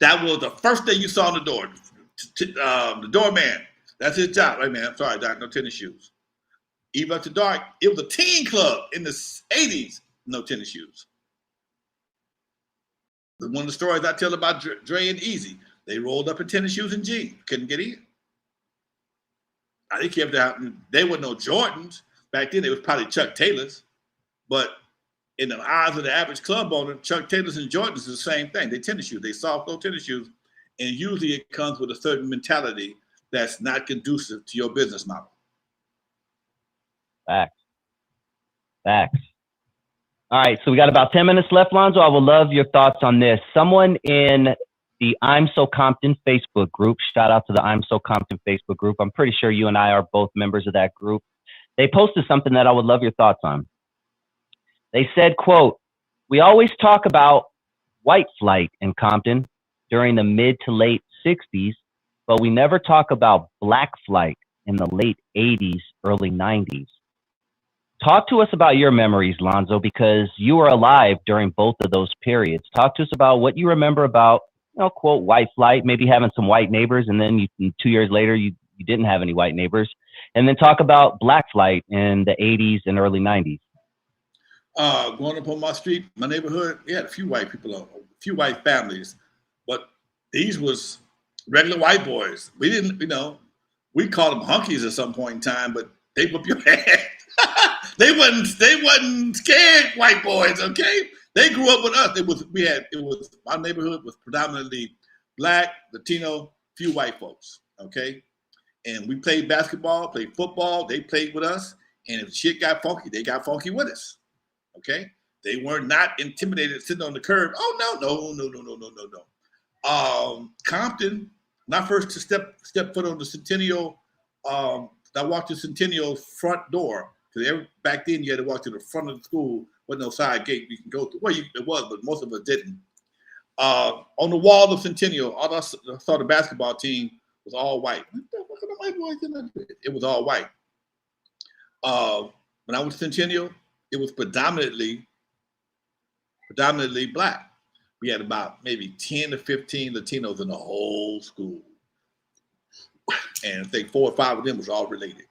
That was the first thing you saw on the door. The doorman, that's his job. Right, man, I'm sorry, Doc, no tennis shoes. Even after dark, it was a teen club in the 80s, no tennis shoes. One of the stories I tell about Dre and Eazy, they rolled up in tennis shoes and jeans, couldn't get in. I think they were no Jordans. Back then, it was probably Chuck Taylors. But in the eyes of the average club owner, Chuck Taylors and Jordans is the same thing. They tennis shoes. They soft low tennis shoes. And usually it comes with a certain mentality that's not conducive to your business model. Facts. All right, so we got about 10 minutes left, Lonzo. I would love your thoughts on this. Someone in the I'm So Compton Facebook group. Shout out to the I'm So Compton Facebook group. I'm pretty sure you and I are both members of that group. They posted something that I would love your thoughts on. They said, quote, "We always talk about white flight in Compton during the mid to late 60s, but we never talk about black flight in the late 80s, early 90s. Talk to us about your memories, Lonzo, because you were alive during both of those periods. Talk to us about what you remember about, quote, white flight, maybe having some white neighbors, and then 2 years later, you didn't have any white neighbors. And then talk about black flight in the 80s and early 90s. Growing up on my street, my neighborhood, we had a few white people, a few white families, but these was regular white boys. We didn't, we called them hunkies at some point in time, but they whoop your ass. They wasn't scared white boys, okay? They grew up with us. Our neighborhood was predominantly black, Latino, few white folks, okay? And we played basketball, played football, they played with us, and if shit got funky, they got funky with us. Okay, they were not intimidated sitting on the curb. Oh no. Compton, when I first step foot on the Centennial, I walked the Centennial front door because back then you had to walk to the front of the school. Wasn't no side gate you can go through. Well, it was, but most of us didn't. On the wall of Centennial, all I saw the basketball team was all white. What kind of white boys in that? It was all white. When I was Centennial, it was predominantly black. We had about maybe 10 to 15 Latinos in the whole school. And I think 4 or 5 of them was all related.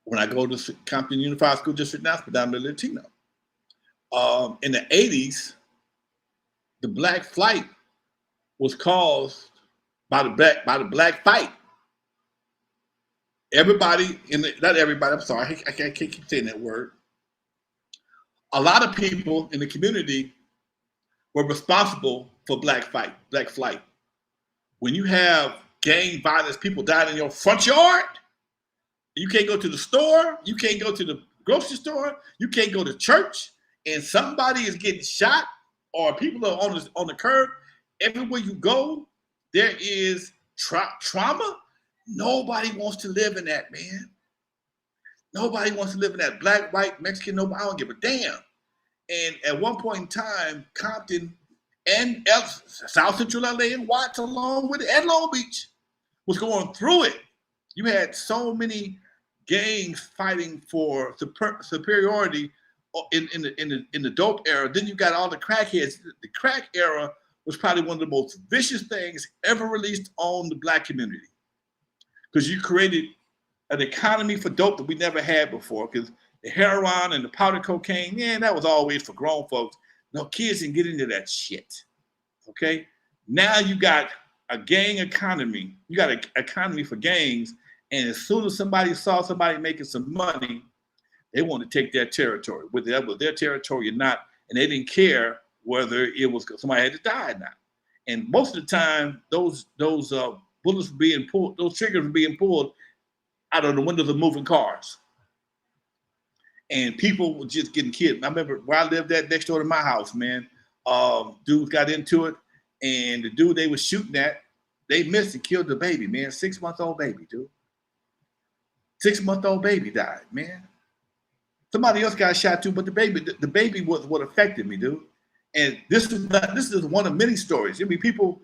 When I go to Compton Unified School District now, it's predominantly Latino. In the 80s, the black flight was caused by the black fight. Everybody not everybody, I'm sorry, I can't keep saying that word. A lot of people in the community were responsible for black flight. When you have gang violence, people dying in your front yard, you can't go to the store, you can't go to the grocery store, you can't go to church, and somebody is getting shot or people are on the curb. Everywhere you go, there is trauma. Nobody wants to live in that, man. Nobody wants to live in that. Black, white, Mexican, nobody, I don't give a damn. And at one point in time, Compton and South Central LA and Watts, along with it, and Long Beach, was going through it. You had so many gangs fighting for superiority in the dope era. Then you got all the crackheads. The crack era was probably one of the most vicious things ever released on the black community, because you created an economy for dope that we never had before. Because the heroin and the powder cocaine, man, that was always for grown folks. No, kids didn't get into that shit. Okay? Now you got a gang economy. You got an economy for gangs. And as soon as somebody saw somebody making some money, they wanted to take their territory, whether that was their territory or not. And they didn't care whether it was somebody had to die or not. And most of the time, those bullets were being pulled, those triggers were being pulled out of the windows of moving cars. And people were just getting killed. I remember where I lived at next door to my house, man. Dudes got into it, and the dude they were shooting at, they missed and killed the baby, man. 6-month-old baby, dude. 6-month-old baby died, man. Somebody else got shot too, but the baby was what affected me, dude. And this is one of many stories. I mean, people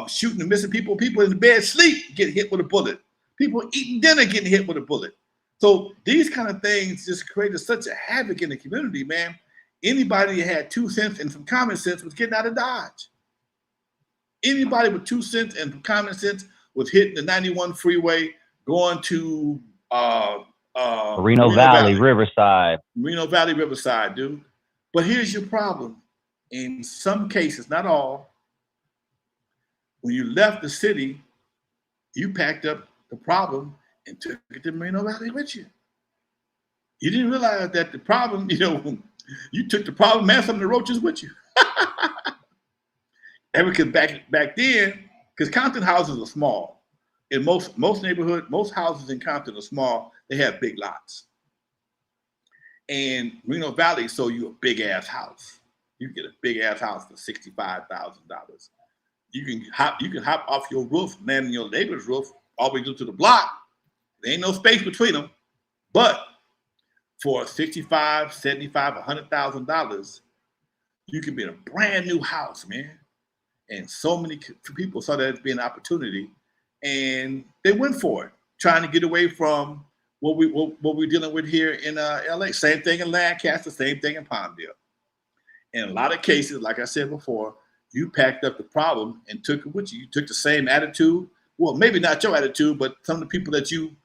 shooting and missing people in the bed sleep getting hit with a bullet. People eating dinner getting hit with a bullet. So these kind of things just created such a havoc in the community, man. Anybody that had 2 cents and some common sense was getting out of Dodge. Anybody with 2 cents and some common sense was hitting the 91 freeway, going to Moreno Valley, Riverside. Moreno Valley, Riverside, dude. But here's your problem. In some cases, not all, when you left the city, you packed up the problem and took it to Moreno Valley with you. You didn't realize that the problem, you took the problem and some of the roaches with you. And because back then, because Compton houses are small. In most neighborhoods, most houses in Compton are small. They have big lots. And Moreno Valley sold you a big ass house. You get a big ass house for $65,000. You can hop off your roof, land on your neighbor's roof, all the way to the block. There ain't no space between them. But for 65, 75, $100,000, you can be in a brand new house, man. And so many people saw that as being an opportunity, and they went for it, trying to get away from what we're dealing with here in LA. Same thing in Lancaster, same thing in Palmdale. In a lot of cases, like I said before, you packed up the problem and took it with you. You took the same attitude. Well, maybe not your attitude, but some of the people that you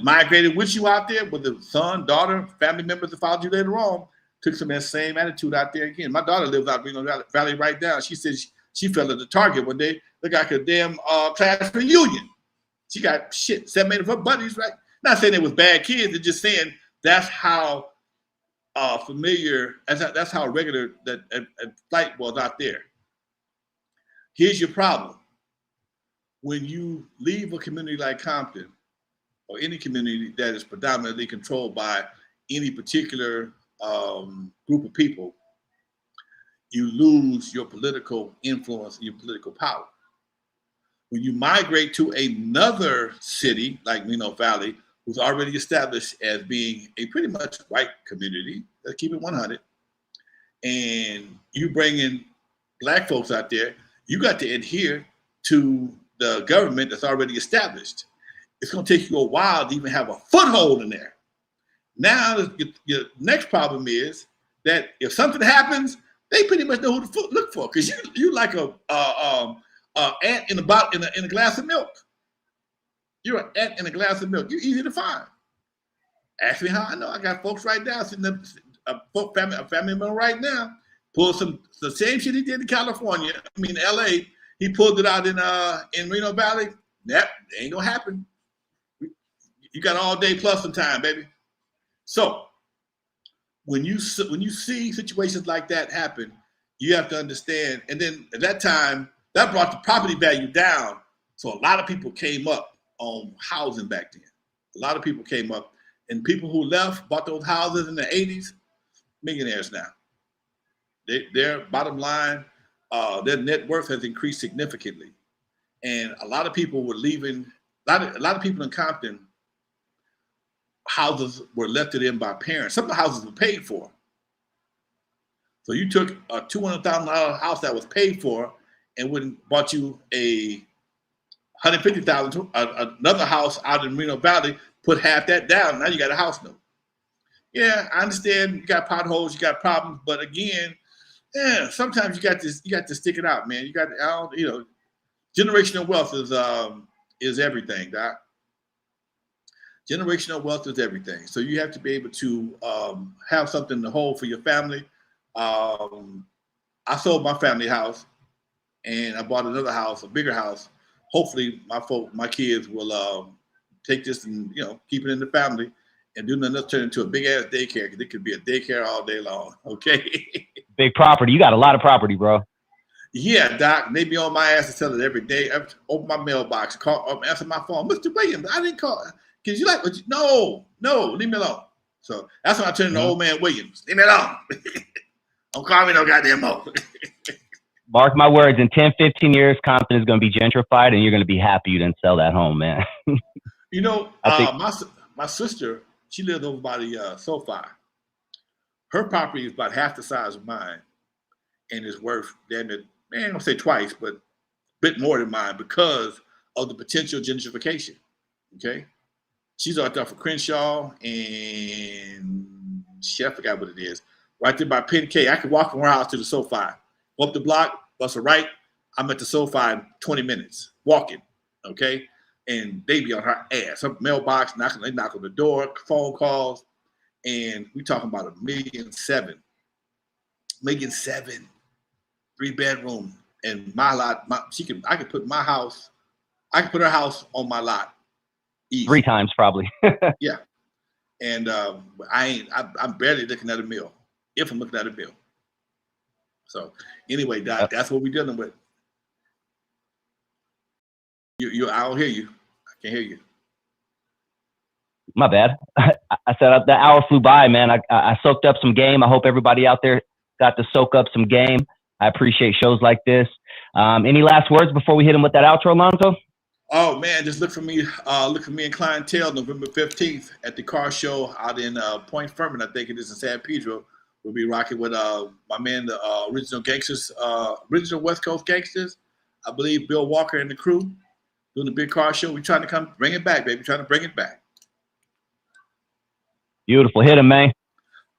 migrated with you out there, with the son, daughter, family members that followed you later on, took some of that same attitude out there again. My daughter lives out in Reno Valley right now. She says she fell at the Target one day. Look like a damn class reunion. She got 7, 8 of her buddies, right? Not saying they was bad kids, they're just saying that's how familiar, that's how regular that flight was out there. Here's your problem. When you leave a community like Compton, or any community that is predominantly controlled by any particular group of people, you lose your political influence and your political power. When you migrate to another city like Reno Valley, who's already established as being a pretty much white community, let's keep it 100, and you bring in black folks out there, you got to adhere to the government that's already established. It's going to take you a while to even have a foothold in there. Now, your next problem is that if something happens, they pretty much know who to look for, because you like a ant in a glass of milk. You're an ant in a glass of milk. You're easy to find. Ask me how I know. I got folks right now sitting up, a family member right now, pulled the same shit he did in California. I mean, LA. He pulled it out in Reno Valley. That ain't gonna happen. You got all day plus some time, baby. So when you see situations like that happen, you have to understand. And then at that time, that brought the property value down. So a lot of people came up on housing back then. A lot of people came up, and people who left, bought those houses in the 80s, millionaires now. Their bottom line, their net worth has increased significantly. And a lot of people were leaving, a lot of people in Compton, houses were left to them by parents. Some of the houses were paid for. So you took a $200,000 house that was paid for and bought you a $150,000, another house out in Reno Valley, put half that down. Now you got a house note. Yeah, I understand you got potholes, you got problems, but again, sometimes you got to stick it out, man. You got to, generational wealth is everything, Doc. Generational wealth is everything. So you have to be able to have something to hold for your family. I sold my family house, and I bought another house, a bigger house. Hopefully, my kids will take this and keep it in the family, and do nothing else, turn into a big ass daycare, because it could be a daycare all day long. Okay. Big property. You got a lot of property, bro. Yeah, Doc. They be on my ass to tell it every day. I open my mailbox, call, answer my phone. Mr. Williams, I didn't call. Cause you like, no, leave me alone. So that's when I turn into old man Williams. Leave me alone. Don't call me no goddamn more. Mark my words, in 10, 15 years, Compton is going to be gentrified, and you're going to be happy you didn't sell that home, man. My sister, she lived over by the SoFi. Her property is about half the size of mine, and is worth, damn it, man, I don't say twice, but a bit more than mine, because of the potential gentrification. Okay. She's out there for Crenshaw and I forgot what it is. Right there by Penn K. I could walk from her house to the SoFi. Go up the block, bust a right. I'm at the SoFi in 20 minutes, walking. Okay. And they be on her ass. Her mailbox, they knock on the door, phone calls. And we talking about $1.7 million. $1.7 million. 3-bedroom. And my lot, I could put her house on my lot. Easy. 3 times probably. Yeah. And I'm barely looking at a meal, if I'm looking at a meal. So anyway, Doc, that's what we're dealing with. I don't hear you. I can't hear you. My bad. I said the hour flew by, man. I soaked up some game. I hope everybody out there got to soak up some game. I appreciate shows like this. Any last words before we hit him with that outro, Lonzo? Oh man, just look for me in Clientele November 15th at the car show out in Point Fermin. I think it is in San Pedro. We'll be rocking with my man, the original gangsters, original West Coast gangsters. I believe Bill Walker and the crew doing the big car show. We're trying to come bring it back, baby. Trying to bring it back. Beautiful. Hit him, man.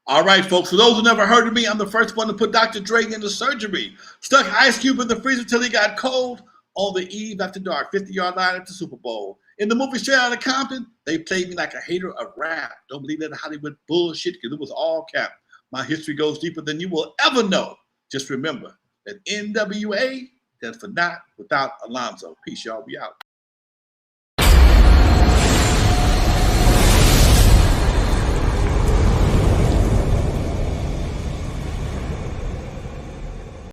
All right, folks. For those who never heard of me, I'm the first one to put Dr. Dre into surgery. Stuck Ice Cube in the freezer till he got cold on the eve after dark, 50-yard line at the Super Bowl. In the movie Straight Outta Compton, they played me like a hater of rap. Don't believe that Hollywood bullshit because it was all cap. My history goes deeper than you will ever know. Just remember that N.W.A. stands for not without Alonzo. Peace, y'all. We out.